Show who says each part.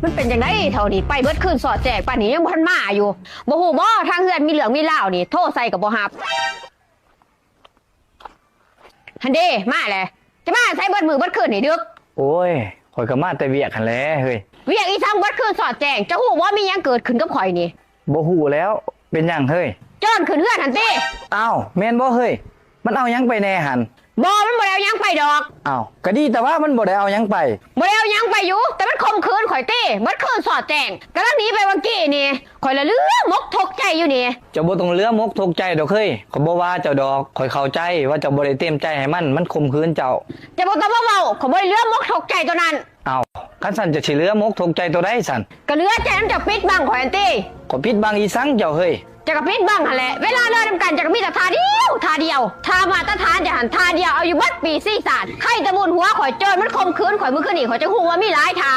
Speaker 1: มันเป็นจังไดเท่านี้ไปเบิดคืนสอดแจกป่านนี้ยังบ่ทันมาอยู่บ่ฮู้บ่ทางเฮือนมีเหลืองมีลาวนี่โทรใส่ก็บ่รับหันเด้มาแหละจะมาใส่เบิดมือเบิดคืนนี่ดึก
Speaker 2: โอ้ยข่อยก็มาแต่เวียกหั่นแหละเฮ้ย
Speaker 1: เวียกอีทั้งเบิดคืนสอดแจงจะฮู้ว่ามีหยังเกิดขึ้นกับข่อยนี่
Speaker 2: บ่ฮู้แล้วเป็นหยังเฮ้ย
Speaker 1: จอนขึ้นเฮือนหันติ
Speaker 2: อ้าวแม่นบ่เฮ้ยมันเอาหยังไปแน่หั่น
Speaker 1: บ่มันบ่ได้เอาหยังไปดอก
Speaker 2: อ้าวก็ดีแต่ว่ามันบ่ได้เอาหยังไป
Speaker 1: บ่ได้เอาหยังไปอยู่แต่มันข่มขืนข่อยติเบิดคืนสอดแจงกำลังหนีไปเมื่อกี้นี่ข่อยละเลือมกทกใจอยู่นี่
Speaker 2: เจ้าบ่ต้องเลือมกทุกข์ใจดอกเฮ้ยข่อยบ่ว่าเจ้าดอกข่อยเข้าใจว่าเจ้าบ่ได้เต็มใจให้มันข่มขืนเจ้า
Speaker 1: จะบ่ต้องมาเว้าข่อยบ่ได้เลือมกทกใจตัวนั้น
Speaker 2: อ้าวคันสั่นจะสิเลือมกทุกข์ใจตัวใดสั่น
Speaker 1: ก็เลือใจมันจะปิดบังข่อยอันติ
Speaker 2: ข่อยปิดบังอีสังเจ้าเฮ้ย
Speaker 1: จะกระพริบบ้างหั่นแหละเวลาเลิกทำกันจะกระมีแต่ทาเดียวทามาตรฐานจะหันทาเดียวเอาอยู่บัดปีซี่ศาสตร์ใครจะบุญหัวข่อยเจอมันคมคืนข่อยมือขึ้นอีกข่อยจะหูว่ามีหลายทา